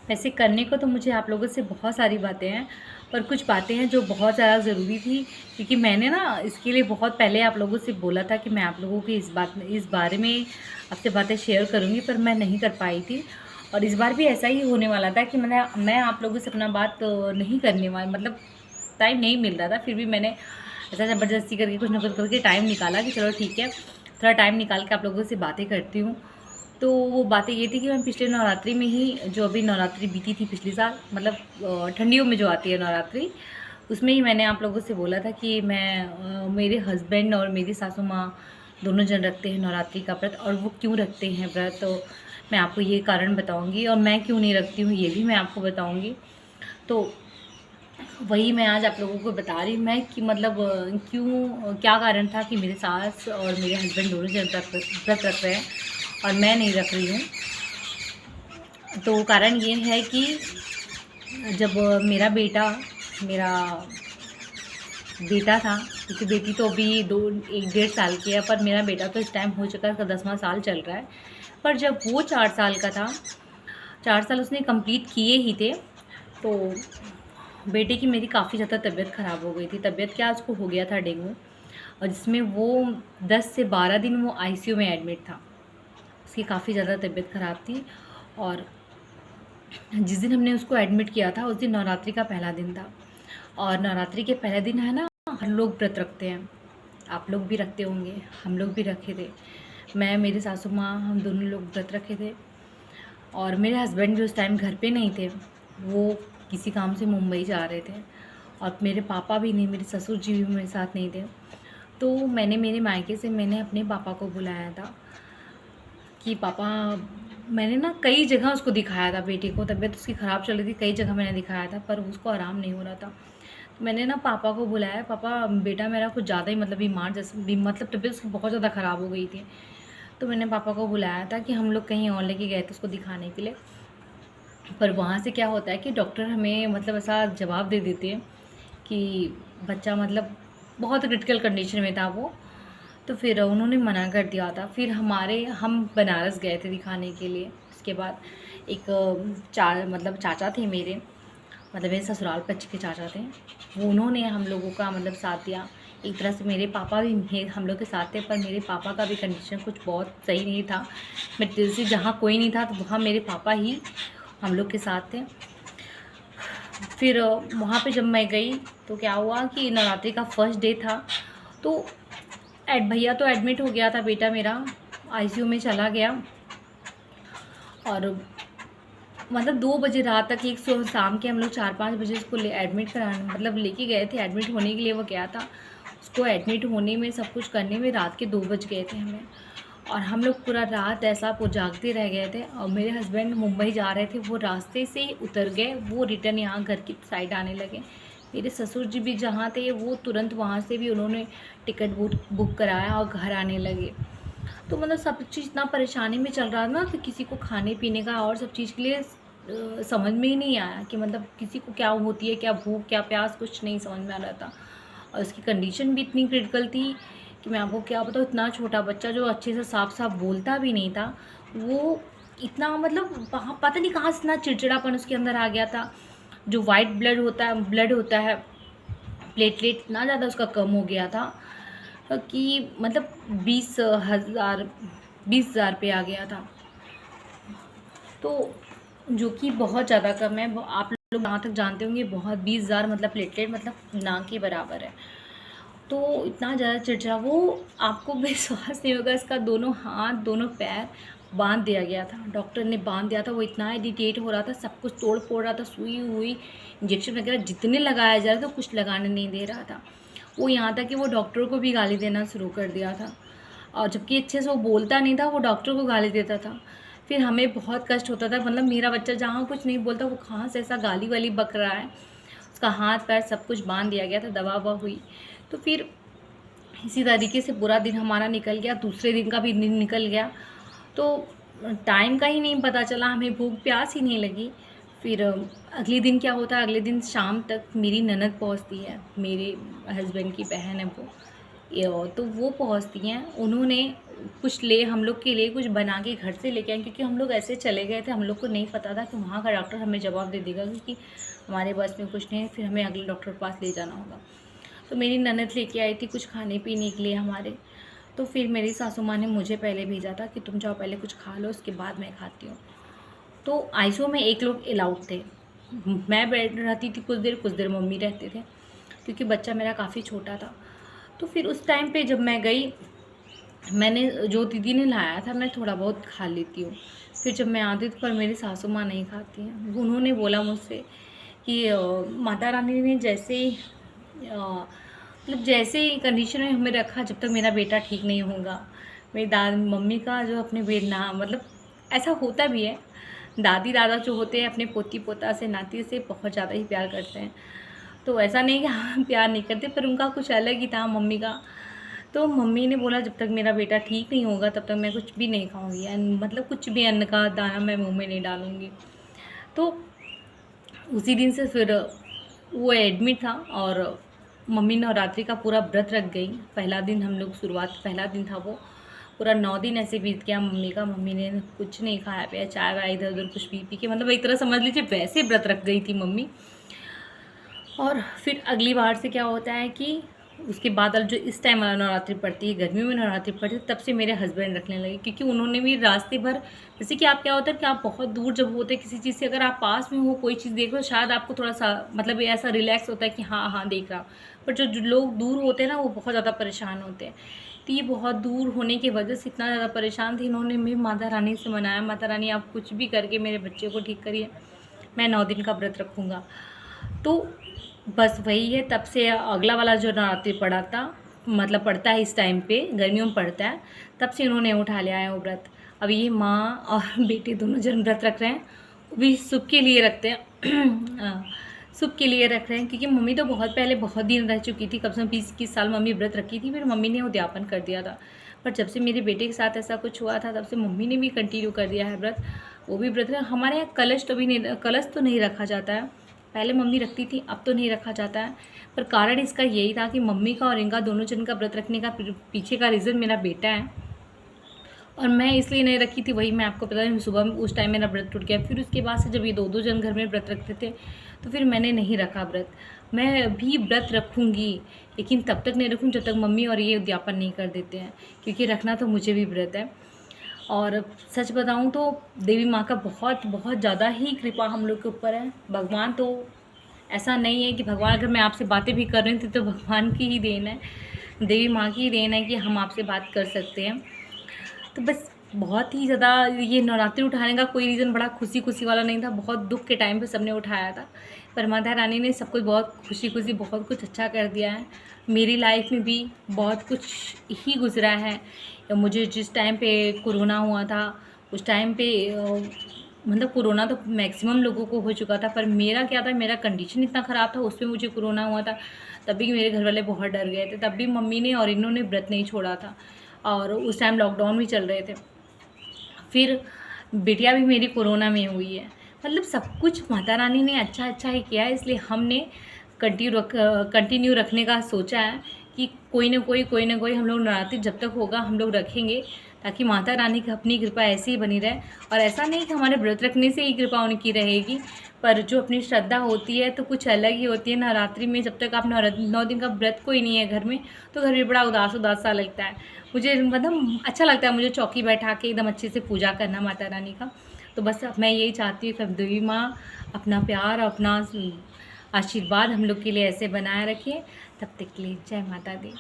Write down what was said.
वैसे करने को तो मुझे आप लोगों से बहुत सारी बातें हैं, पर कुछ बातें हैं जो बहुत ज़्यादा ज़रूरी थी, क्योंकि मैंने ना इसके लिए बहुत पहले आप लोगों से बोला था कि मैं आप लोगों की इस बारे में आपसे बातें शेयर करूँगी, पर मैं नहीं कर पाई थी। और इस बार भी ऐसा ही होने वाला था कि मैं आप लोगों से अपना बात नहीं करने वाली, मतलब टाइम नहीं मिल रहा था, फिर भी मैंने ऐसा ज़बरदस्ती करके कुछ ना कुछ करके टाइम निकाला कि चलो ठीक है, थोड़ा टाइम निकाल के आप लोगों से बातें करती हूँ। तो वो बातें ये थी कि मैं पिछले नवरात्रि में ही, जो अभी नवरात्रि बीती थी पिछले साल, मतलब ठंडियों में जो आती है नवरात्रि, उसमें ही मैंने आप लोगों से बोला था कि मेरे हस्बैंड और मेरी सासू माँ दोनों जन रखते हैं नवरात्रि का व्रत, और वो क्यों रखते हैं व्रत, तो मैं आपको ये कारण बताऊंगी, और मैं क्यों नहीं रखती हूँ ये भी मैं आपको बताऊंगी। तो वही मैं आज आप लोगों को बता रही हूँ मैं कि मतलब क्यों, क्या कारण था कि मेरे सास और मेरे हस्बैंड दोनों जन व्रत रख रहे हैं और मैं नहीं रख रही हूँ। तो कारण ये है कि जब मेरा बेटा था, क्योंकि बेटी तो अभी 1 डेढ़ साल की है, पर मेरा बेटा तो इस टाइम हो चुका है, उसका 10वां साल चल रहा है। पर जब वो 4 साल का था, 4 साल उसने कंप्लीट किए ही थे, तो बेटे की मेरी काफ़ी ज़्यादा तबीयत ख़राब हो गई थी। तबीयत क्या, उसको हो गया था डेंगू, और जिसमें वो 10 से 12 दिन वो आईसीयू में एडमिट था। उसकी काफ़ी ज़्यादा तबीयत ख़राब थी, और जिस दिन हमने उसको एडमिट किया था उस दिन नवरात्रि का पहला दिन था। और नवरात्रि के पहले दिन है ना, हर लोग व्रत रखते हैं, आप लोग भी रखते होंगे, हम लोग भी रखे थे। मैं, मेरी सासू माँ, हम दोनों लोग व्रत रखे थे। और मेरे हस्बैंड भी उस टाइम घर पे नहीं थे, वो किसी काम से मुंबई जा रहे थे। और मेरे पापा भी नहीं, मेरे ससुर जी भी मेरे साथ नहीं थे। तो मैंने मेरे मायके से मैंने अपने पापा को बुलाया था कि पापा, मैंने ना कई जगह उसको दिखाया था, बेटी को तबीयत उसकी ख़राब चल रही थी, कई जगह मैंने दिखाया था, पर उसको आराम नहीं हो रहा था। तो मैंने ना पापा को बुलाया, पापा बेटा मेरा कुछ ज़्यादा ही मतलब बीमार जैसे मतलब तबीयत उसकी बहुत ज़्यादा ख़राब हो गई थी। तो मैंने पापा को बुलाया था कि हम लोग कहीं और लेके गए थे उसको दिखाने के लिए। पर वहाँ से क्या होता है कि डॉक्टर हमें मतलब ऐसा जवाब दे देते हैं कि बच्चा मतलब बहुत क्रिटिकल कंडीशन में था वो। तो फिर उन्होंने मना कर दिया था। फिर हम बनारस गए थे दिखाने के लिए। उसके बाद एक मतलब चाचा थे मेरे, मतलब मेरे ससुराल पक्ष के चाचा थे, वो उन्होंने हम लोगों का मतलब साथ दिया। एक तरह से मेरे पापा भी हम लोग के साथ थे, पर मेरे पापा का भी कंडीशन कुछ बहुत सही नहीं था। मैं जैसे जहाँ कोई नहीं था तो वहाँ मेरे पापा ही हम लोग के साथ थे। फिर वहाँ पे जब मैं गई तो क्या हुआ कि नवरात्रि का फर्स्ट डे था, तो भैया तो एडमिट हो गया था, बेटा मेरा आईसीयू में चला गया। और मतलब 2 बजे रात तक, एक शाम के हम लोग 4-5 बजे उसको एडमिट कराने मतलब लेके गए थे, एडमिट होने के लिए वो गया था। उसको एडमिट होने में, सब कुछ करने में रात के 2 बज गए थे हमें। और हम लोग पूरा रात ऐसा वो जागते रह गए थे। और मेरे हस्बैंड मुंबई जा रहे थे, वो रास्ते से ही उतर गए, वो रिटर्न यहाँ घर की साइड आने लगे। मेरे ससुर जी भी जहाँ थे वो तुरंत वहाँ से भी उन्होंने टिकट बुक कराया और घर आने लगे। तो मतलब सब चीज़ इतना परेशानी में चल रहा था ना, कि किसी को खाने पीने का और सब चीज़ के लिए समझ में ही नहीं आया कि मतलब किसी को क्या होती है, क्या भूख क्या प्यास, कुछ नहीं समझ में आ रहा था। और उसकी कंडीशन भी इतनी क्रिटिकल थी कि मैं आपको क्या बताऊँ, इतना छोटा बच्चा जो अच्छे से साफ साफ बोलता भी नहीं था, वो इतना मतलब वहाँ पता नहीं कहाँ से इतना चिड़चिड़ापन उसके अंदर आ गया था। जो वाइट ब्लड होता है, प्लेटलेट इतना ज़्यादा उसका कम हो गया था कि मतलब 20,000 पे आ गया था। तो जो कि बहुत ज़्यादा कम है। आप लोग जहाँ तक जानते होंगे, बहुत 20,000 मतलब प्लेटलेट मतलब ना के बराबर है। तो इतना ज़्यादा चिड़चिड़ा वो, आपको विश्वास नहीं होगा, इसका दोनों हाथ दोनों पैर बांध दिया गया था, डॉक्टर ने बांध दिया था। वो इतना इरिटेट हो रहा था, सब कुछ तोड़ फोड़ रहा था, सुई हुई इंजेक्शन वगैरह जितने लगाया जा रहा था कुछ लगाने नहीं दे रहा था। वो यहाँ तक कि वो डॉक्टर को भी गाली देना शुरू कर दिया था, और जबकि अच्छे से वो बोलता नहीं था, वो डॉक्टर को गाली देता था। फिर हमें बहुत कष्ट होता था, मतलब मेरा बच्चा जहाँ कुछ नहीं बोलता वो कहाँ से ऐसा गाली वाली बक रहा है। उसका हाथ पैर सब कुछ बांध दिया गया था, दवा ववा हुई। तो फिर इसी तरीके से पूरा दिन हमारा निकल गया, दूसरे दिन का भी दिन निकल गया। तो टाइम का ही नहीं पता चला, हमें भूख प्यास ही नहीं लगी। फिर अगले दिन क्या होता है, अगले दिन शाम तक मेरी ननद पहुंचती है, मेरे हस्बैंड की बहन है वो, तो वो पहुँचती हैं, उन्होंने कुछ ले हम लोग के लिए कुछ बना के घर से लेके आए, क्योंकि हम लोग ऐसे चले गए थे, हम लोग को नहीं पता था कि वहाँ का डॉक्टर हमें जवाब दे देगा क्योंकि हमारे बस में कुछ नहीं है, फिर हमें अगले डॉक्टर के पास ले जाना होगा। तो मेरी ननद लेके आई थी कुछ खाने पीने के लिए हमारे। तो फिर मेरी सासू माँ ने मुझे पहले भेजा था कि तुम जाओ पहले कुछ खा लो, उसके बाद मैं खाती हूँ। तो आईसीयू में एक लोग अलाउड थे। मैं बैठ रहती थी कुछ देर मम्मी रहते थे, क्योंकि बच्चा मेरा काफ़ी छोटा था। तो फिर उस टाइम पे जब मैं गई, मैंने जो दीदी ने लाया था मैं थोड़ा बहुत खा लेती हूँ। फिर जब मैं आती थी, पर मेरी सासू माँ नहीं खाती हैं। उन्होंने बोला मुझसे कि माता रानी ने जैसे ही मतलब जैसे ही कंडीशन में हमें रखा, जब तक मेरा बेटा ठीक नहीं होगा। मेरी मम्मी का जो अपने बेटा मतलब ऐसा होता भी है, दादी दादा जो होते हैं अपने पोती पोता से नाती से बहुत ज़्यादा ही प्यार करते हैं। तो ऐसा नहीं कि हाँ प्यार नहीं करते, पर उनका कुछ अलग ही था मम्मी का। तो मम्मी ने बोला जब तक मेरा बेटा ठीक नहीं होगा तब तक मैं कुछ भी नहीं खाऊंगी, मतलब कुछ भी अन्न का दाना मैं मुंह में नहीं डालूंगी। तो उसी दिन से फिर वो एडमिट था, और मम्मी नवरात्रि का पूरा व्रत रख गई। पहला दिन हम लोग पहला दिन था वो, पूरा 9 दिन ऐसे बीत गया मम्मी का। मम्मी ने कुछ नहीं खाया पिया, चाय वाय इधर उधर कुछ पी पी के, मतलब एक तरह समझ लीजिए वैसे व्रत रख गई थी मम्मी। और फिर अगली बार से क्या होता है कि उसके बाद जो इस टाइम वाला नवरात्रि पड़ती है, गर्मियों में नवरात्रि पड़ती है, तब से मेरे हस्बैंड रखने लगे, क्योंकि उन्होंने भी रास्ते भर, जैसे कि आप क्या होता है कि आप बहुत दूर जब होते हैं किसी चीज़ से, अगर आप पास में हो कोई चीज़ देख रहे हो, शायद आपको थोड़ा सा मतलब ऐसा रिलैक्स होता है कि हाँ हाँ देख रहा। पर जो लोग दूर होते हैं ना, वो बहुत ज़्यादा परेशान होते हैं। तो ये बहुत दूर होने की वजह से इतना ज़्यादा परेशान थे, इन्होंने भी माता रानी से मनाया, माता रानी आप कुछ भी करके मेरे बच्चे को ठीक करिए, मैं 9 दिन का व्रत रखूँगा। तो बस वही है, तब से अगला वाला जो नवरात्रि पड़ा था, मतलब पड़ता है इस टाइम पे, गर्मियों में पड़ता है, तब से इन्होंने उठा लिया है वो व्रत। अब ये माँ और बेटी दोनों जन व्रत रख रहे हैं, वो भी सुख के लिए रखते हैं सुख के लिए रख रहे हैं, क्योंकि मम्मी तो बहुत पहले बहुत दिन रह चुकी थी, कम से कम 20-21 साल मम्मी व्रत रखी थी, फिर मम्मी ने उद्यापन कर दिया था। पर जब से मेरे बेटे के साथ ऐसा कुछ हुआ था, तब से मम्मी ने भी कंटिन्यू कर दिया है व्रत, वो भी व्रत। हमारे यहाँ कलश तो नहीं रखा जाता है, पहले मम्मी रखती थी, अब तो नहीं रखा जाता है। पर कारण इसका यही था कि मम्मी का और इनका दोनों जन का व्रत रखने का पीछे का रीज़न मेरा बेटा है, और मैं इसलिए नहीं रखी थी, वही मैं आपको पता है। सुबह उस टाइम मेरा व्रत टूट गया, फिर उसके बाद से जब ये दो जन घर में व्रत रखते थे, तो फिर मैंने नहीं रखा व्रत। मैं भी व्रत रखूँगी, लेकिन तब तक नहीं रखूँगी जब तक मम्मी और ये उद्यापन नहीं कर देते हैं, क्योंकि रखना तो मुझे भी व्रत है। और सच बताऊं तो देवी माँ का बहुत बहुत ज़्यादा ही कृपा हम लोग के ऊपर है। भगवान तो ऐसा नहीं है कि भगवान, अगर मैं आपसे बातें भी कर रही थी तो भगवान की ही देन है, देवी माँ की ही देन है कि हम आपसे बात कर सकते हैं। तो बस बहुत ही ज़्यादा ये नवरात्रि उठाने का कोई रीज़न बड़ा खुशी खुशी वाला नहीं था, बहुत दुख के टाइम पे सबने उठाया था, पर माता रानी ने सब कुछ बहुत खुशी खुशी बहुत कुछ अच्छा कर दिया है। मेरी लाइफ में भी बहुत कुछ ही गुजरा है। मुझे जिस टाइम पे कोरोना हुआ था, उस टाइम पे मतलब कोरोना तो मैक्सिमम लोगों को हो चुका था, पर मेरा क्या था, मेरा कंडीशन इतना ख़राब था, उस पर मुझे कोरोना हुआ था। तब भी मेरे घर वाले बहुत डर गए थे, तब भी मम्मी ने और इन्होंने व्रत नहीं छोड़ा था, और उस टाइम लॉकडाउन भी चल रहे थे। फिर बिटिया भी मेरी कोरोना में हुई है। मतलब सब कुछ माता रानी ने अच्छा अच्छा ही किया है, इसलिए हमने कंटिन्यू रखने का सोचा है कि कोई ना कोई हम लोग नवरात्रि जब तक होगा हम लोग रखेंगे, ताकि माता रानी की अपनी कृपा ऐसे ही बनी रहे। और ऐसा नहीं कि हमारे व्रत रखने से ही कृपा उनकी रहेगी, पर जो अपनी श्रद्धा होती है तो कुछ अलग ही होती है। नवरात्रि में जब तक आप 9 दिन का व्रत कोई नहीं है घर में, तो घर में बड़ा उदास उदास सा लगता है। मुझे मतलब अच्छा लगता है मुझे चौकी बैठा के एकदम अच्छे से पूजा करना माता रानी का। तो बस अब मैं यही चाहती हूँ कि देवी माँ अपना प्यार, अपना आशीर्वाद हम लोग के लिए ऐसे बनाए रखिए। तब तक के लिए जय माता दी।